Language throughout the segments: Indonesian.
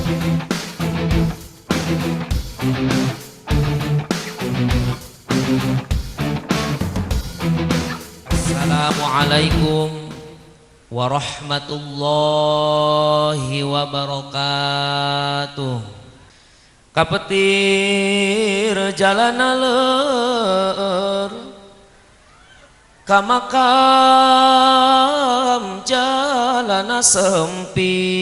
Assalamualaikum warahmatullahi wabarakatuh. Kapetir jalana leur ka makam jalana sempit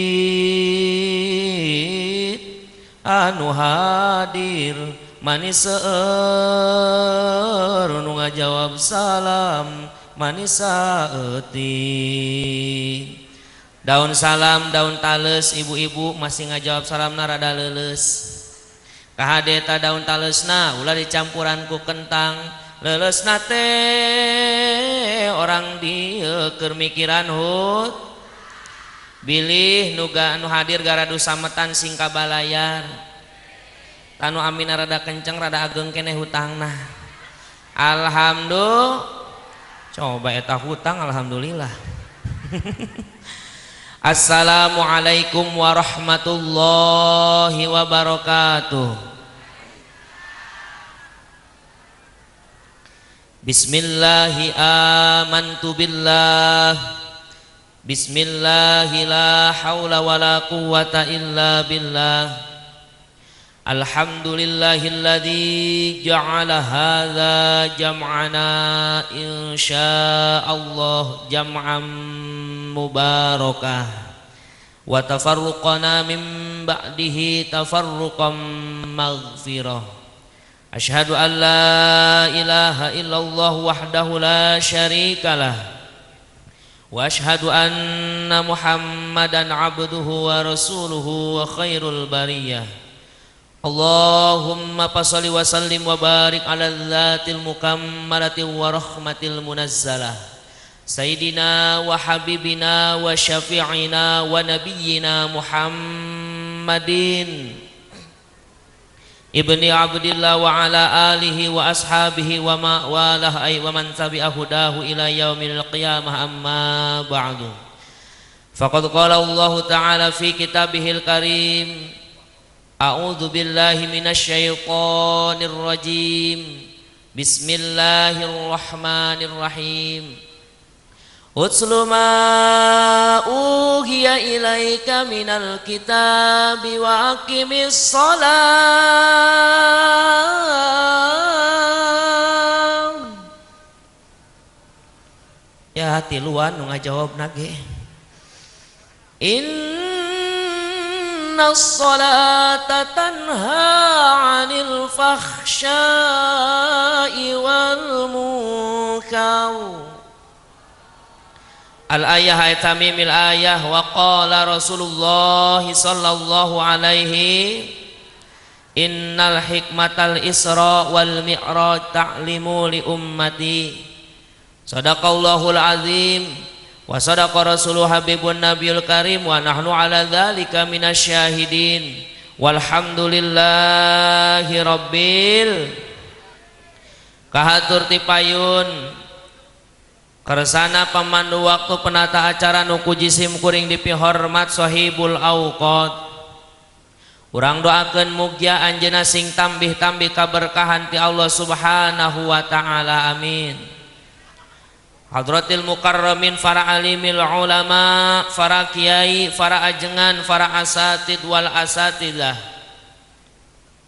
anu hadir manis seueur nu ngajawab salam manis saeutik. Daun salam daun tales ibu-ibu masih ngajawab salamna rada leuleus. Kahadeta daun talesna ulah dicampuran ku kentang leulesna teh orang dieu keur mikiran hut bilih nuga anu hadir garadu sametan sing kabalayar tanu amina rada kenceng rada ageng keneh hutangna. Alhamdulillah coba eta hutang alhamdulillah. Assalamualaikum warahmatullahi wabarakatuh. Bismillahi amantu billah. Bismillahi la haula wala quwwata illa billah. Alhamdulillahilladzi ja'ala hadza jam'ana insyaallah jam'an mubarakah wa tafarruqana min ba'dihi tafarruqan maghfirah. Asyhadu an la ilaha illallah wahdahu la syarikalah wa asyhadu anna Muhammadan abduhu wa rasuluhu wa khairul bariyah. Allahumma fasholli wa sallim wa barik ala dzatil mukammalati wa rahmatil munazzalah Sayyidina wa habibina wa syafi'ina wa nabiyyina Muhammadin ibni Abdillah wa ala alihi wa ashabihi wa ma walah ay wa man tabi'a hudahu ila yaumil qiyamah amma ba'du. Faqad qala Allah ta'ala fi kitabihil karim A'udzu billahi minasy syaithanir rajim. Bismillahirrahmanirrahim. Utslu ma uhiya ilaika minal kitabi wa aqimis shalah. Ya tiluan nu ngajawab nage. Innas salata tanha 'anil fakhsya'i wal munkar. Al-ayah ayat tamimil ayah wa qala Rasulullah sallallahu alaihi innal hikmatal isra wal mi'raj ta'limu li ummati. Sadaqallahul azim wa sadaqa rasuluh habibun nabiyul karim wa nahnu ala dzalika minasyahidin walhamdulillahi rabbil kahatur tipayun kersana pemandu waktu penata acara nuku jisim kuring dipihormat sahibul auqat. Urang doakeun mugia anjeunna sing tambih-tambih kaberkahan ti Allah subhanahu wa ta'ala amin. Hadratil mukarramin para alimil ulama, para kiai, para ajengan, para asatid wal asatidah.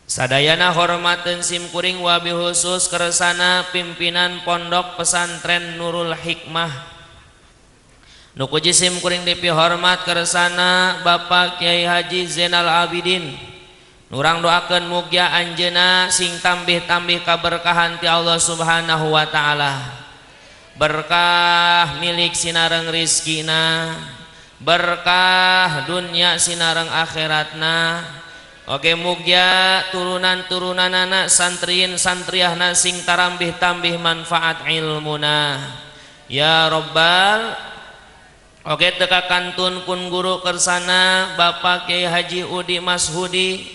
Sadayana hormateun sim kuring wabi khusus keresana pimpinan pondok pesantren Nurul Hikmah. Nu kuji sim kuring dipihormat keresana Bapak Kiai Haji Zainal Abidin. Nurang doakeun mugia anjeunna sing tambih-tambih kaberkahan ti Allah Subhanahu wa taala. Berkah milik sinareng rizkina, berkah dunia sinareng akhiratna. Oke mugia turunan-turunan anak santriin santriahna sing tarambih-tambih manfaat ilmuna ya Rabbal. Oke teka kantun pun guru kersana Bapak Kiai Haji Udi Mas Hudi,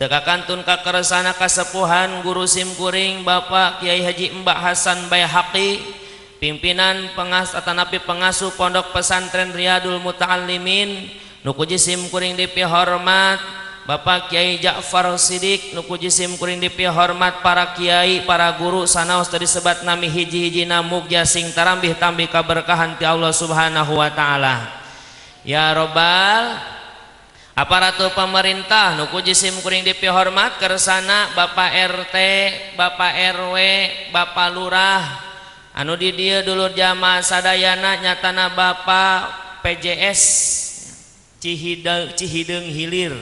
teka kantun ka kersana kasepuhan guru sim kuring Bapak Kiai Haji Mbak Hasan Baihaqi, pimpinan pengasuh pondok pesantren Riyadul Muta'allimin, nuku jisim kuring dipihormat Bapak Kiai Ja'far Siddiq, nuku jisim kuring dipihormat para kiai para guru sanaos teu disebat nami hiji-hijina mugya sing tarambih tambih kaberkahan ti Allah Subhanahu wa taala. Ya Robbal aparatur pemerintah nuku jisim kuring dipihormat kersana Bapak RT, Bapak RW, Bapak Lurah anu di dieu dulur jamaah sadayana nyatana Bapak PJS Cihideung Hilir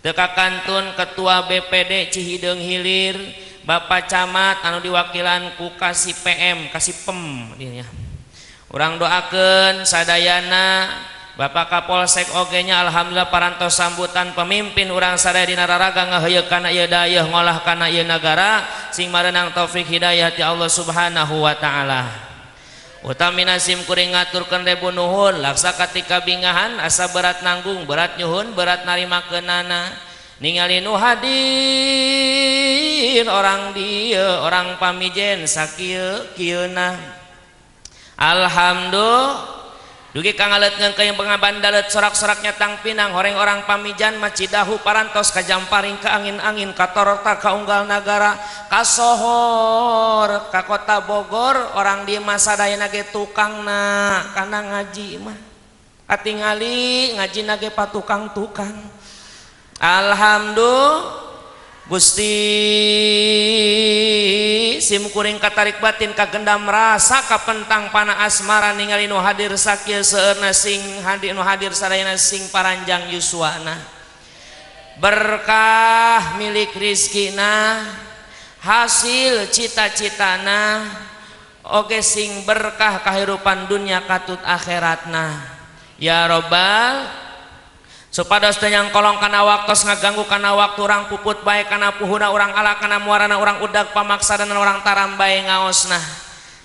Teka Kantun Ketua BPD Cihideung Hilir Bapak Camat anu diwakilan ku Kasih PM Kasih PEM dinya. Urang doakeun sadayana Bapak Kapolsek ogenya alhamdulillah parantos sambutan pemimpin urang sadaya dina raraga ngaheuyeuk kana ieu dayeuh ngolah kana ieu nagara sing mareunang taufik hidayah ti Allah Subhanahu wa taala. Utamina sim kuring ngaturkeun rebu nuhun laksa katika bingahan asa berat nanggung berat nyuhun berat narimakeunana ningali nu hadir orang dieu orang pamijen sakieu kieuna alhamdulillah dugi kangaleutkeun ka yang pengabandalet sorak-soraknya tang pinang horeng orang pamijan macidahu parantos ka jamparing ka angin-angin ka torta ka unggal nagara ka sohor ka kota Bogor orang di masa dayana ge tukangna kana ngaji mah atingali ngaji nage patukang-tukang alhamdulillah Gusti sim kuring katarik batin kagendam rasa kapentang pana asmara ningali nu hadir sakieu seueurna sing hadir nu hadir sadayana sing paranjang yuswana berkah milik rizkina hasil cita-citana oge sing berkah kahirupan dunia katut akhiratna ya Robbal supados teu nyangkolong kana waktos ngaganggu kana waktu urang puput bae kana puhuna urang ala kana muarana urang udag pamaksadanan urang taram bae ngaosna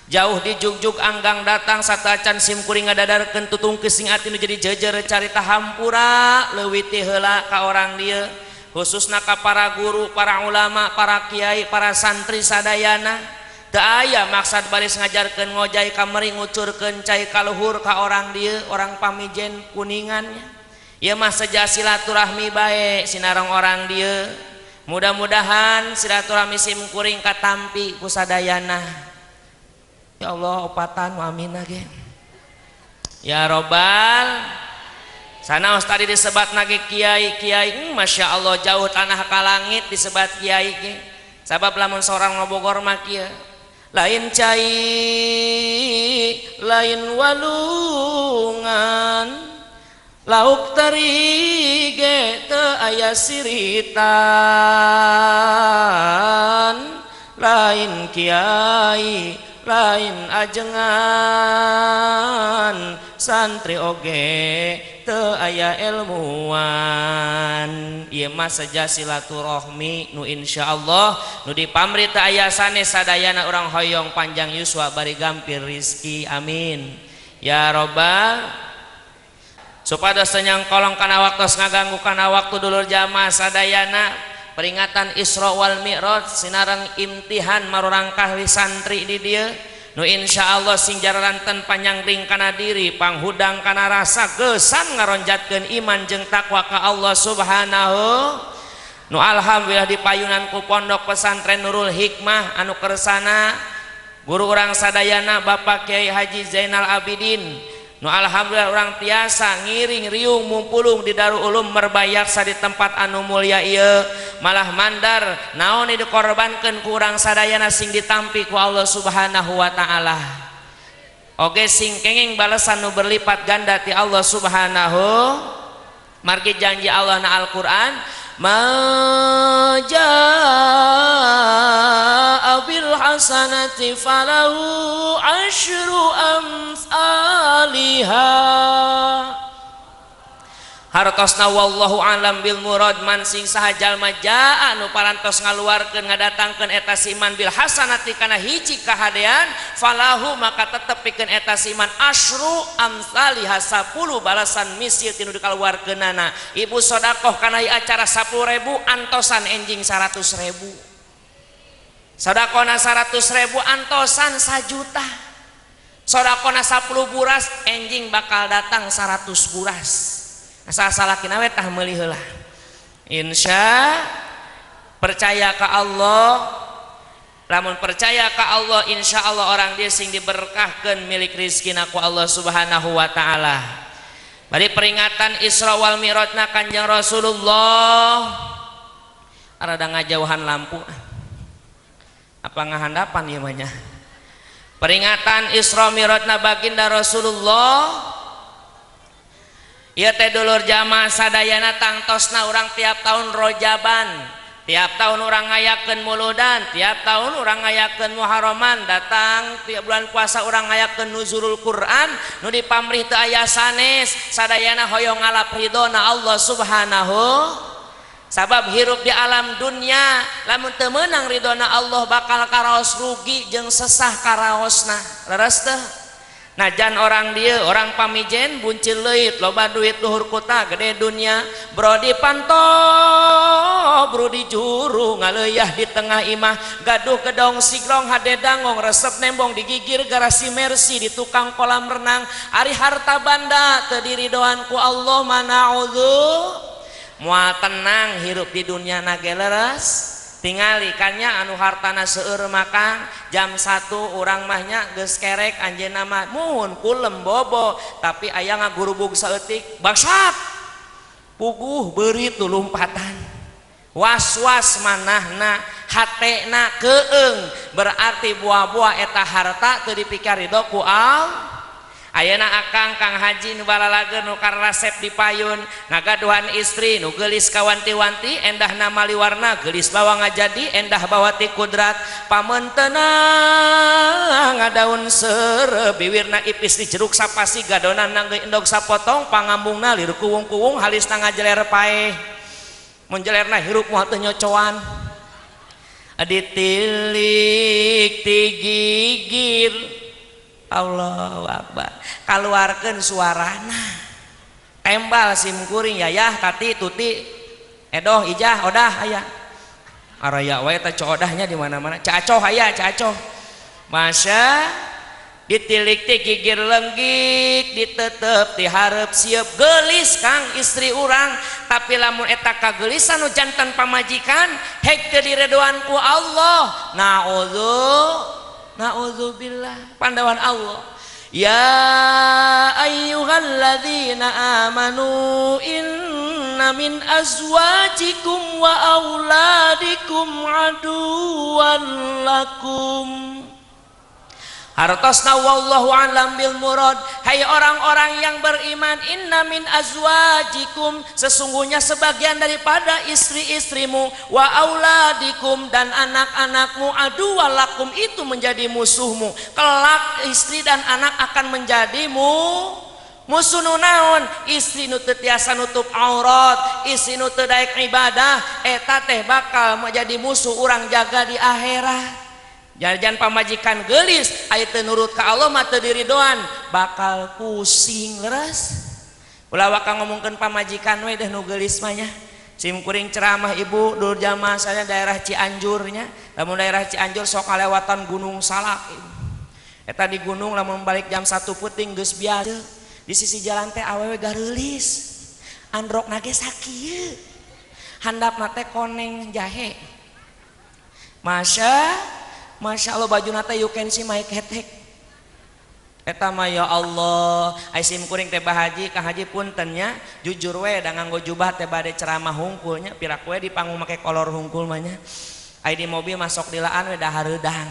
jauh di jugjug anggang datang satacan sim kuring ngadadarkeun tutungkeun sing ati nu jadi jejer carita hampura leuwih ti heula ka urang dieu khususna ka para guru para ulama para kiai para santri sadayana teu aya maksad baris ngajarkeun ngojai kamari ngucurkeun cai kaluhur ka urang dieu orang pamijen kuningannya ieu mah seja silaturahmi bae sinarong orang dieu mudah-mudahan silaturahmi sim kuring katampi ku sadayana ya Allah opatan aminah ge ya Robbal sanaos tadi disebat nage kiai masya Allah jauh tanah ka langit disebat kiai ge sabab lamun seorang ngobogor mah kieu lain cai lain walungan lauk teri ge teu aya siritan lain kiai lain ajengan santri oge teu aya ilmuwan ieu mah saja silaturahmi nu insyaallah nu dipamri teu aya sanes sadayana urang hoyong panjang yuswa bari gampir rizki amin ya Robbal supados nyangkolong kana waktos ngaganggu kana waktu dulur jamaah sadayana peringatan Isra wal Mi'raj sinareng imtihan marurang kahwi santri di dieu nu insyaallah sing jararanten panyanggring kana diri panghudang kana rasa geusan ngaronjatkeun iman jeung takwa ka Allah Subhanahu nu alhamdulillah dipayunan ku pondok pesantren Nurul Hikmah anu kersana guru urang sadayana Bapak Kiai Haji Zainal Abidin nu alhamdulillah orang tiasa ngiring riung mumpulung di Darul Ulum Merbayaksa di tempat anu mulia ieu malah mandar naon dikorbankeun ku urang sadayana sing ditampi ku Allah Subhanahu wa taala oge sing kenging balesan nu berlipat ganda ti Allah Subhanahu margi janji Allah na Al-Qur'an majaa bil hasanati falahu asyru amsalihha hartosna wallahu alam bil murad man sing saha jalma jaa anu parantos ngaluarkeun ngadatangkeun eta siman bil hasanati kana hiji kahadean falahu maka tetep pikeun eta siman asyru amsalihha 10 balasan misil tinu dikaluarkeunana ibu sedekah kana acara 10.000 antosan enjing 100.000 sedekahna 100.000 antosan 1 juta sedekahna 10 buras enjing bakal datang 100 buras asal salakina we tah meuli heula. Insya percaya ka Allah, lamun percaya ka Allah insya Allah orang dia sing diberkahkeun milik rizkina ku Allah subhanahu wa ta'ala. Bari peringatan Isra wal Mi'rajna Kanjeng Rasulullah rada ngajauhan lampu apa ngahandapan ieu mah nya. Peringatan Isra Mi'rajna baginda Rasulullah ieu teh dulur jamaah sadayana tangtosna urang tiap tahun Rojaban, tiap tahun orang ngayakeun muludan, tiap tahun orang ngayakeun Muharraman, datang tiap bulan puasa orang ngayakeun nuzulul Quran, nu dipamrih teu aya sanes, sadayana hoyong ngalap ridona Allah subhanahu. Sabab hirup di alam dunia lamun teu meunang ridona Allah bakal karaos rugi jeung sesah karaosna. Leres teu? Najan orang dia orang pamijen buncil leuit loba duit luhur kota gede dunia bro di panto bro di juru ngaleuyah di tengah imah gaduh gedong sigrong hade dangong resep nembong digigir garasi mercy di tukang kolam renang ari harta banda teu diridoan ku Allah mana'udzu moal tenang hirup di dunia nage leres. Tingali kannya anu hartana seueur makan jam 1 urang mahnya geus kerek anjeunna mah muhun kulem bobo tapi aya ngagurubug saeutik bangsat puguh beuri tu lompatan was-was manahna hatena keung berarti buah-buah eta harta teu dipikir ridho ku Allah. Ayeuna akang Kang Haji nu balalageun nu karasep di payun ngagaduhan istri nu geulis kawanti-wanti endah namali warna geulis bawa ngajadi endah bawa ti kudrat pamenteuna ngadaun seureub biwirna ipis di jeruk sapasi gadonan nanggeun endog sapotong pangambungna liru kuwung-kuwung halisna ngajeler paeh mun jelerna hirup moal teu nyocoan ditilik digigir Allahu Akbar kaluarkeun suarana tembal simkuring yayah tati tuti edoh ijah odah aya araya wae teh codahnya di mana-mana cacoh aya cacoh masya ditilik ti gigir lenggik ditetep dihareup sieup geulis Kang istri urang tapi lamun eta kageulisan nu janten pamajikan hek teu diredoan ku Allah na'udzubillah pandawan Allah ya ayyuhalladzina amanu inna min azwajikum wa auladikum aduwwan lakum hartosna wallahu alam bil murad. Hai orang-orang yang beriman inna min azwajikum sesungguhnya sebagian daripada istri-istrimu wa auladikum dan anak-anakmu aduwwan lakum itu menjadi musuhmu kelak istri dan anak akan menjadi musuh nu naon istri nu teu tiasa nutup aurat istri nu teu daek ibadah eta teh bakal menjadi musuh urang jaga di akhirat. Jangan pamajikan gelis aya teu nurut ka Allah mah teu diridoan bakal pusing leres. Ulah wakang ngomongkeun pamajikan we deh nu gelis mah nya. Simkuring ceramah ibu dulur jamaah saya daerah Cianjurnya. Lamun daerah Cianjur sok kalewatan Gunung Salak. Eta di gunung lamun balik jam 1 peuting geus biasa. Di sisi jalan teh awewe gareulis. Androkna ge sakieu. Handapna teh koneng jahe. Masya Allah baju nata you can see my ketek eta mah ya Allah ai simkuring teh bahaji Kang Haji puntennya jujur we da nganggo jubah teh bade ceramah hungkulnya pirak we di panggung make kolor hungkul mah nya ai di mobil masuk dilaan we da hareudang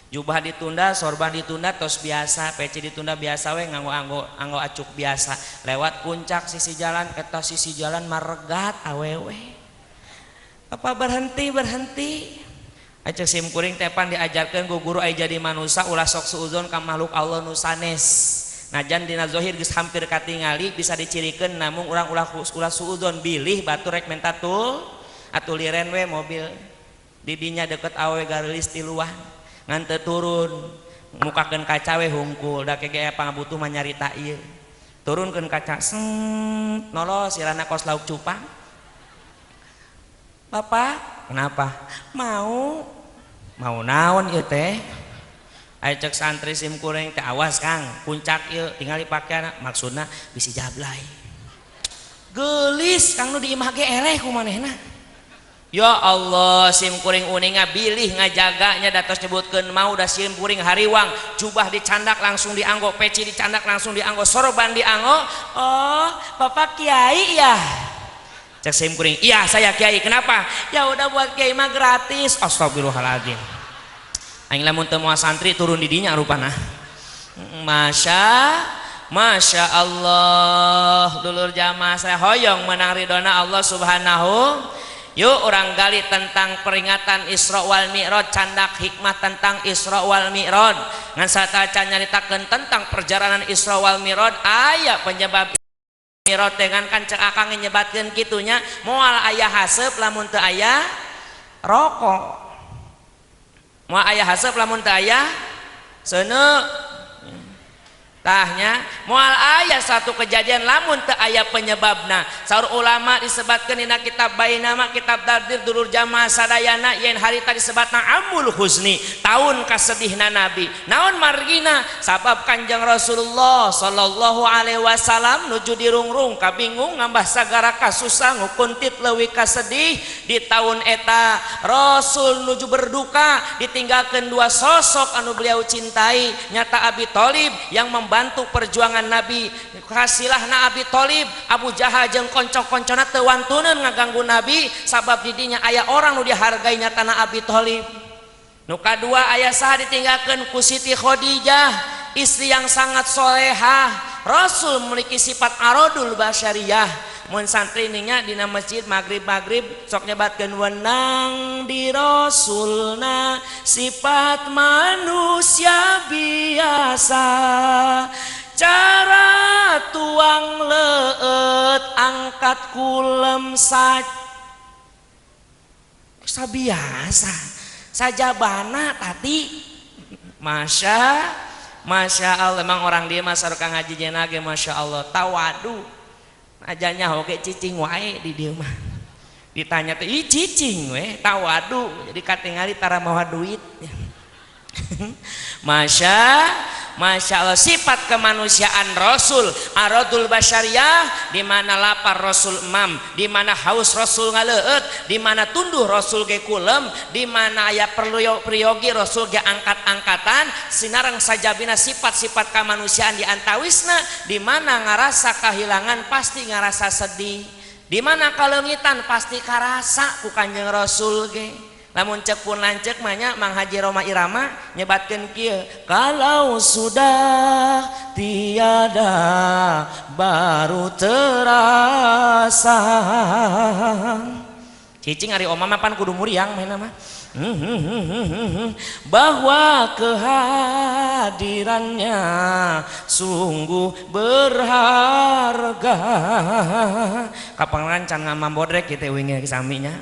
jubah ditunda sorban ditunda tos biasa peci ditunda biasa we nganggo acuk biasa lewat puncak sisi jalan eta sisi jalan maregat awewe apa berhenti Acek simkuring tepan diajarkan ku guru ai jadi manusia ulah sok suuzon ka makhluk Allah nu sanes. Najan dina zahir geus hampir katingali bisa dicirikeun namun urang ulah suuzon bilih batur rek menta tul atuliren we mobil didinya deket awewe gareulis tiluan ngan teu turun mukakeun kaca we hungkul da kege pangabutuh mah nyarita ieu. Turunkeun kaca nolos sirana kos lauk cupang. Bapak, kenapa? Mau naon ieu teh? Aya cek santri simkuring teh awas Kang, puncak ieu tinggal dipake maksudna bisi jablay. gelis kang nu di imah ge eleh ku manehna. Ya Allah, sim kuring uning bilih ngajaganya datos nyebutkeun mau da sim kuring hariwang, jubah dicandak langsung dianggo, peci dicandak langsung dianggo, sorban dianggo. Oh, Bapak Kiai ya? Cek sim kuring, iya saya Kiai. Kenapa? Ya udah buat Kiai mah gratis. Astagfirullahaladzim. Aing lamun teu moal santri turun di dinya rupana. Masya Allah, dulur jamaah saya hoyong menang ridona Allah subhanahu. Yuk orang gali tentang peringatan Isra wal Mi'raj, candak hikmah tentang Isra wal Mi'raj. Ngan sataca nyaritakeun tentang perjalanan Isra wal Mi'raj, aya penyebab Mi'raj dengan kan cek akang nyebatkeun kitunya moal aya haseup lamun teu aya rokok. Moal aya haseup lamun teu aya seuneu. Tahnya moal aya satu kejadian lamun teu aya penyebabna. Saur ulama disebatkeun dina kitab Bainama kitab Dardir dulur jamaah sadayana yen harita disebatna amul husni, taun kasedihna Nabi. Naon margina? Sabab Kanjeng Rasulullah sallallahu alaihi wasallam nuju dirungrung kabingung ngambah sagara kasusah ngukuntit leuwih kasedih di taun eta. Rasul nuju berduka ditinggalkeun dua sosok anu beliau cintai, nyata Abi Thalib yang bantu perjuangan Nabi. Hasilahna Abi Thalib, Abu Jahal jeung konco-koncona teu wantuneun ngaganggu Nabi sabab didinya aya orang nu dihargai nyatana Abi Thalib. Nu kadua aya saha ditinggalkeun ku Siti Khadijah, istri yang sangat solehah. Rasul memiliki sifat aradul basyariyah. Mun santri nya dina masjid maghrib sok nyebatkeun wenang di Rasulna sifat manusia biasa, cara tuang leut angkat kulem sabiasa sajabana tati. Masya Allah, emang orang dia mah sareng ngaji jenah ge masya Allah tawadu. Ajanya oke cicing wae di dieu mah. Ditanya teh ih cicing we tawadu. Jadi katingali tara mawa duit. Masya Allah, sifat kemanusiaan Rasul aradul basyariyah, di mana lapar Rasul emam, di mana haus Rasul ngaleut, di mana tunduh Rasul ge kulem, di mana aya priyogi Rasul ge angkat-angkatan, sinareng sajabina sifat-sifat kemanusiaan di antawisna, di mana ngarasa kehilangan pasti ngarasa sedih, di mana kaleungitan pasti karasa ku Kanjeng Rasul ge. Lamun cek pun lancek banyak Mang Haji Roma Irama nyebatkeun kieu, kalau sudah tiada baru terasa. Cicing ari oma mah pan kudu muriang mainna mah. Bahwa kehadirannya sungguh berharga. Kapangan can ngamambodrek kitu wingi saminya.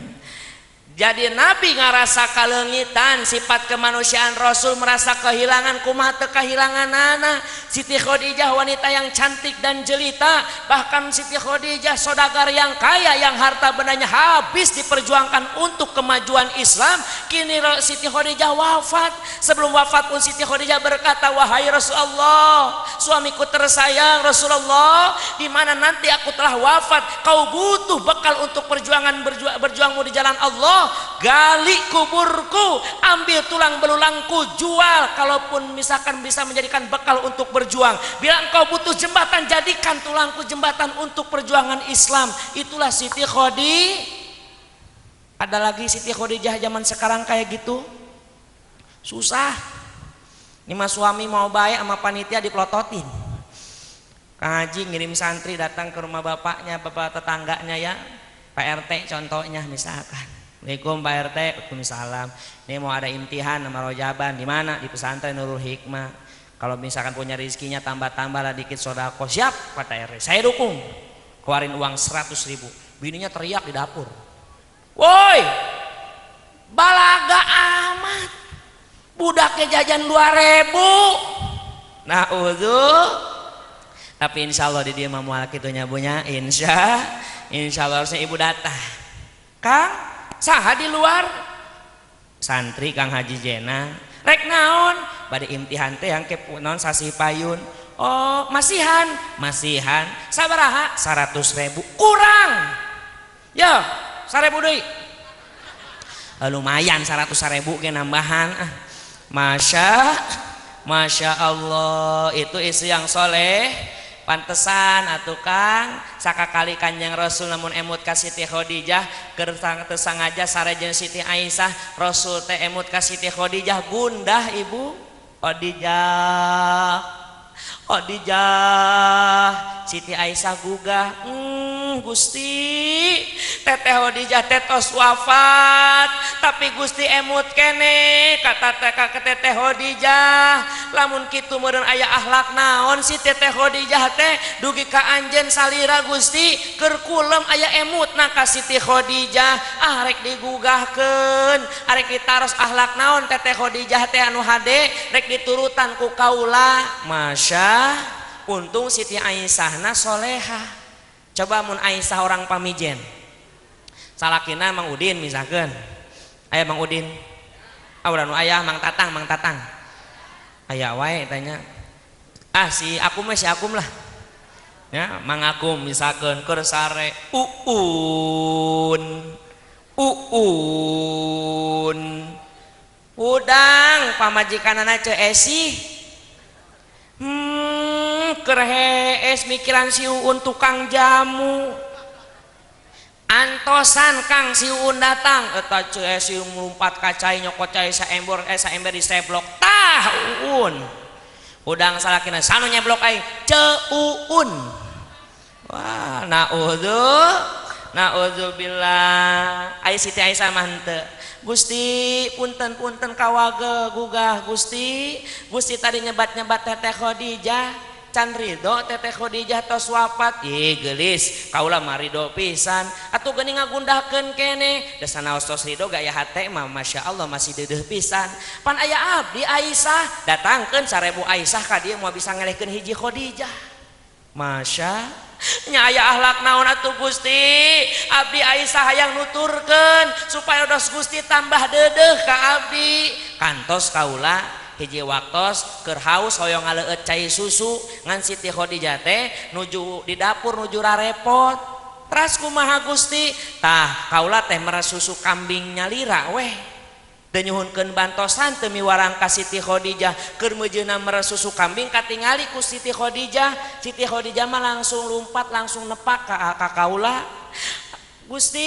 Jadi Nabi ngarasa kalengitan, sifat kemanusiaan Rasul merasa kehilangan, kumaha teu kehilanganana. Siti Khadijah wanita yang cantik dan jelita, bahkan Siti Khadijah saudagar yang kaya yang harta bendanya habis diperjuangkan untuk kemajuan Islam. Kini Siti Khadijah wafat. Sebelum wafat pun Siti Khadijah berkata, wahai Rasulullah, suamiku tersayang Rasulullah, di mana nanti aku telah wafat, kau butuh bekal untuk berjuangmu di jalan Allah. Gali kuburku, ambil tulang belulangku, jual kalaupun misalkan bisa menjadikan bekal untuk berjuang. Bila engkau butuh jembatan, jadikan tulangku jembatan untuk perjuangan Islam. Itulah Siti Khadijah. Ada lagi Siti Khadijah zaman sekarang kayak gitu susah. Ini mah suami mau baik sama panitia dipelototin. Kang Haji ngirim santri datang ke rumah bapaknya, bapak tetangganya ya, Pak RT contohnya misalkan. Assalamualaikum Pak RT, waalaikumsalam. Ini mau ada imtihan sama rojaban di mana? Di pesantren Nurul Hikmah. Kalau misalkan punya rezekinya tambah-tambah lah dikit sodako, siap kata RT. Saya dukung. Keluarin uang 100.000. Bininya teriak di dapur. Woi, balaga amat. Budaknya jajan 2.000. Nah tapi insya Allah di dia mamual kitunya punya. Insya Allah harusnya ibu datang. Kang, saha di luar santri Kang Haji Jena rek naon bade imtihan teh yang kepunon sasi payun. Oh masihan sabaraha 100.000 kurang ya 1.000 deui lumayan 100.000 ge nambahan Masya Allah itu istri yang soleh pantesan atuh Kang sakakali Kanjeng Rasul namun emut ka Siti Khadijah keur teu sangaja sarejeun Siti Aisyah Rasul teh emut ka Siti Khadijah gundah Ibu Khadijah Siti Aisyah gugah Gusti Teteh Khadijah tetos wafat tapi Gusti emut kene kata Teteh Khadijah lamun kitu meureun aya akhlak naon si Teteh Khadijah teh dugi ka anjeun salira Gusti keur kulem aya emutna ka Siti Khadijah rek digugahkeun arek ditaros akhlak naon Teteh Khadijah teh anu hade rek diturutan ku kaula untung Siti Aisyahna solehah coba mun Aisyah orang Pamijen salakina Mang Udin misalkan aya Mang Udin udah nu aya Mang Tatang aya wae tanya si Akum lah ya Mang Akum misalkan keur sare udang pamajikanana ce Esi kerhees mikiran si Uun tukang jamu antosan Kang si Uun datang eta si melumpat kacai nyokot cai saember di seblok tah Uun udang salakina sanu nyeblok aing Uun wah naudzubillah ai Siti Aisyah mah henteu Gusti punten kawaga gugah Gusti tadi nyebat Teteh Khadijah can ridho Teteh Khadijah tos wafat gelis kaula mah ridho pisan atuh geuning ngagundahkeun kene da sanaos tos ridho gaya hate mah Masya Allah masih deudeuh pisan pan aya abdi Aisyah datangkeun 1.000 Aisyah ka dieu moal bisa ngelehkeun hiji Khadijah Masya nya akhlak naon atuh Gusti abdi Aisyah hayang nuturkeun supaya dos Gusti tambah deudeuh ka abdi kantos kaula hiji waktos keur haus hoyong ngaleueut cai susu ngan Siti Khadijah teh nuju di dapur nuju rarepot teras kumaha Gusti tah kaula teh meres susu kambing nyalira weh teu nyuhunkeun bantosan teu miwarang ka Siti Khadijah keur mejeuna meres susu kambing katingali ku Siti Khadijah mah langsung lumpat langsung nepak ka kaula Gusti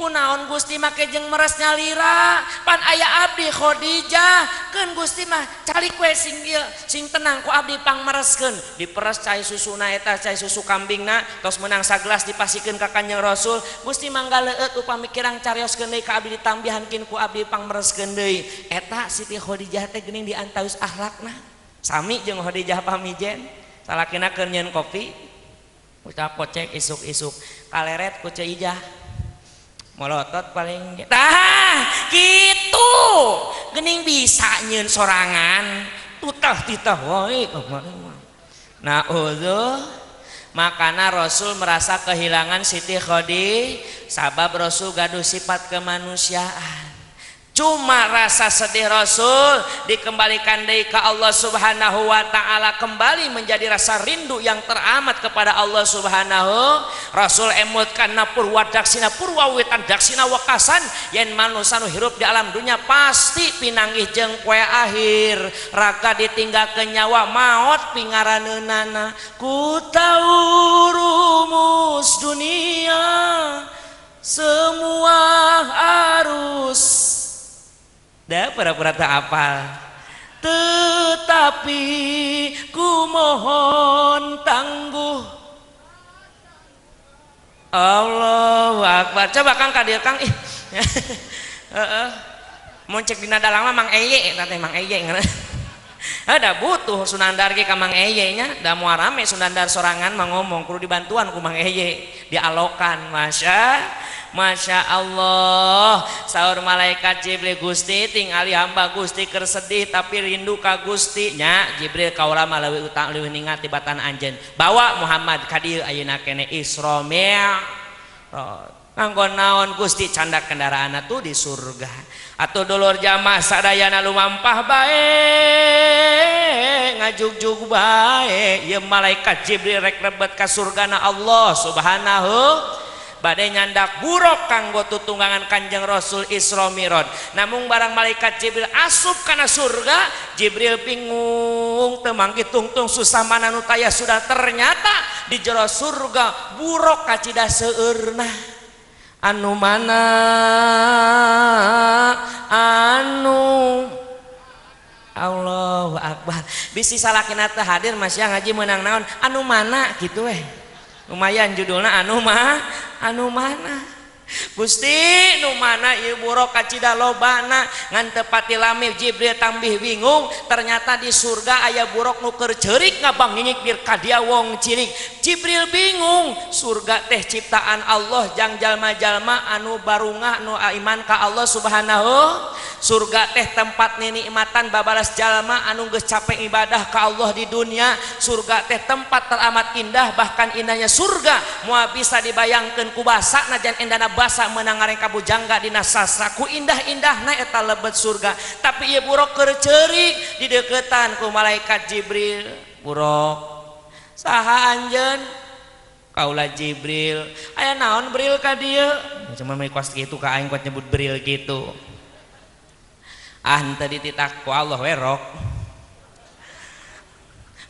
kunaon Gusti make jeung meres nyalira pan aya abdi Khadijah keun Gusti mah calik we sing tenang ku abdi pangmereskeun diperes cai susuna eta cai susu kambingna tos meunang sagelas dipasikeun ka Kanjeng Rasul Gusti mangga leueut upami kirang carioskeun deui ka abdi ditambihankeun ku abdi pangmereskeun deui eta Siti Khadijah teh geuning diantaus akhlakna sami jeung Khadijah Pamijen salakina keur nyeun kopi ucap kocek isuk-isuk kaleret ku Ceu Ijah molotot paling gitu geuning bisa nyeun sorangan tutah woi nah makana Rasul merasa kehilangan Siti Khadijah sabab Rasul gaduh sifat kemanusiaan cuma rasa sedih Rasul dikembalikan deui ka Allah Subhanahu wa taala kembali menjadi rasa rindu yang teramat kepada Allah Subhanahu Rasul emut kana purwadaksina purwawitan daksina wakasan yen manusia nu hirup di alam dunia pasti pinanggih jeung poe akhir raga ditinggalkeun nyawa maot pingaraneunana ku tau rumus dunia semua arus dah pura-pura tak apal tetapi ku mohon tangguh Allahu Akbar coba Kang kadir Kang mun cek dina dalang mah Mang Eye teh Mang Eye ada butuh Sunandar ge ka Mang Eye nya da moal rame Sunandar sorangan mah ngomong kudu dibantuan ku Mang Eye dialokan Masya Allah saur malaikat Jibril Gusti tingali hamba Gusti keur sedih tapi rindu ka Gusti nya Jibril kaula mah leuwih utang leuwih ningat tibatan anjeun bawa Muhammad ka dieu ayeuna kene Isra Mi'raj nganggo naon Gusti candak kendaraanna tuh di surga atuh dulur jamaah sadayana lumampah bae ngajugjug bae ieu malaikat Jibril rek rebet ka surgana Allah subhanahu badai nyandak buruk kanggo tutunggangan Kanjeng Rasul Isra Mi'raj. Namun barang malaikat Jibril asup kana surga, Jibril bingung teu mangki tungtung susah mana nu taya sudah ternyata di jero surga buruk kacida seueurna. Anu mana anu Allahu Akbar. Bisi salakina teu hadir masya ngaji meunang naon anu mana kitu weh. Lumayan judulna anu mana Gusti nu mana ieu buruk kacida lobana ngan teu pati lami Jibril tambih bingung ternyata di surga aya buruk nu keur ceurik ngabangingik dir ka dia wong cirik. Jibril bingung surga teh ciptaan Allah jang jalma-jalma anu barungah nu iman ka Allah subhanahu. Surga teh tempat nikmatan babalas jalma anu geus capek ibadah ka Allah di dunia. Surga teh tempat teramat indah bahkan indahnya surga moal bisa dibayangkeun ku basa najan endana basa meunang ngareng kabujangga dina sastra ku indah-indahna eta lebet surga. Tapi ieu buruk keur ceurik di deukeutan ku malaikat Jibril. Buruk saha anjeun? Kaula Jibril. Aya naon Bril ka dieu? Cuma mah kuas kitu ka aing kuat nyebut Bril kitu. Henteu dititak ku Allah we rok.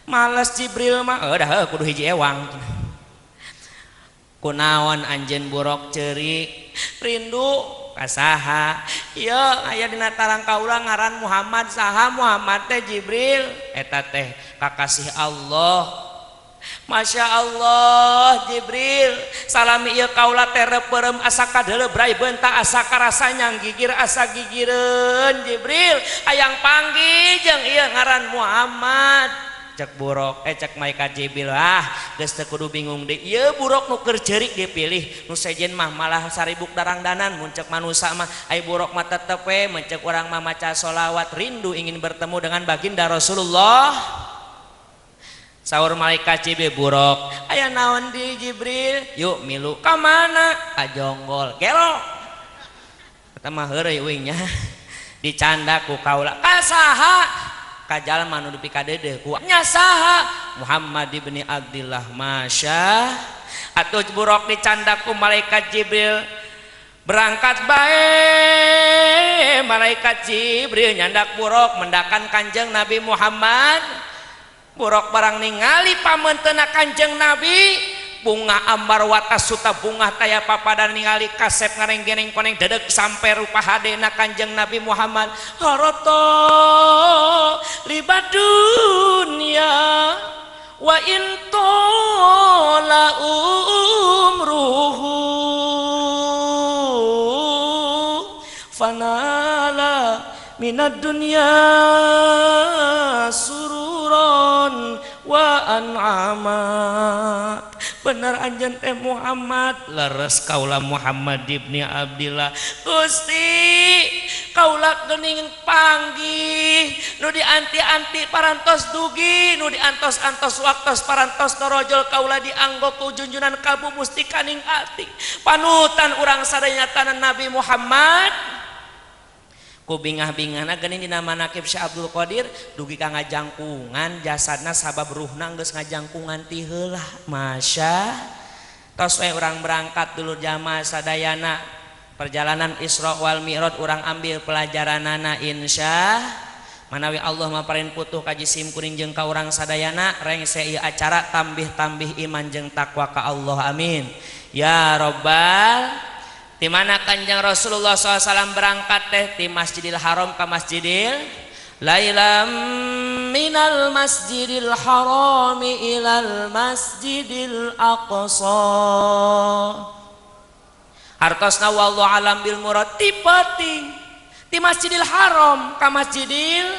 Males Jibril mah dah kudu hiji ewang. Kunaon anjeun buruk ceurik? Rindu ka saha? Ieu aya dina tarang kaula ngaran Muhammad. Saha Muhammad teh Jibril? Eta teh kakasih Allah. Masya Allah Jibril salami ieu kaula teh reupeurem asa kadelebray beunta asa karasa nyang gigir asa gigireun Jibril hayang panggih jeung ieu ngaran Muhammad. Cek buruk cek malaikat Jibril geus teu kudu bingung deui ieu buruk nu keur ceurik dipilih nu sejen mah malah saribuk darang-danan mun cek manusia mah ai buruk mah tetep we mun cek urang mah maca sholawat rindu ingin bertemu dengan baginda Rasulullah. Saur malaikat Jibril buruk aya naon di Jibril? Yuk milu ka mana? Ajonggol gelo eta mah heureuy euing nya dicanda ku kaula ka saha? Ka jalma nu dupi ka deudeuh ku nya saha? Muhammad ibni Abdillah. Masya atuh buruk dicanda ku malaikat Jibril berangkat bae malaikat Jibril nyandak buruk mendakan Kanjeng Nabi Muhammad. Buruk barang ningali pamenteuna Kanjeng Nabi bunga ambar watas suta bunga taya papadan ningali kasep ngareng-geneng koneng dedeg sampai rupa hadena Kanjeng Nabi Muhammad. Harata libad dunya wa in tola umruhu fanala minad dunya sururon wa an'amat. Bener anjeun teh Muhammad leres kaula Muhammad ibni Abdillah. Gusti kaula geuning panggih nu dianti-anti parantos dugi nu diantos-antos waktos parantos norojol kaula dianggo ku junjunan kalbu musti kaning ati panutan urang sadayana Nabi Muhammad. Ku bingah-bingahna geuning dina manaqib Syekh Abdul Qadir dugi ka ngajangkungan jasadna sabab ruhna geus ngajangkungan ti heula. Masya tos we urang berangkat dulur jamaah sadayana perjalanan Isra wal Mi'raj urang ambil pelajaranana insya manawi Allah maparin putuh kaji sim kuring jeung ka urang sadayana rengse ieu acara tambih-tambih iman jeung takwa ka Allah amin ya rabbal. Di mana Kanjeng Rasulullah SAW berangkat teh di Masjidil Haram ke Masjidil Lailam minal Masjidil Harami ilal Masjidil Aqsa. Hartosna wallahu alam bil murad tipeting di Masjidil Haram ke Masjidil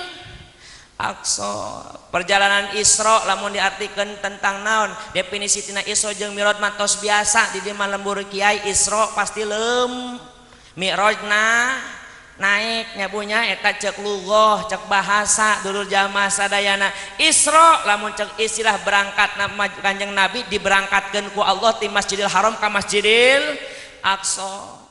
Aqsa. Perjalanan Isra lamun diartikeun tentang naon definisi tina Isra jeung Mi'raj mantos biasa di dieu lembur kiai Isra pasti lem Mi'rajna naik nyabunya eta cek lughah cek bahasa dulur jamaah sadayana. Isra lamun cek istilah berangkat Kanjeng Nabi diberangkatkeun ku Allah ti Masjidil Haram ka Masjidil Aqsa.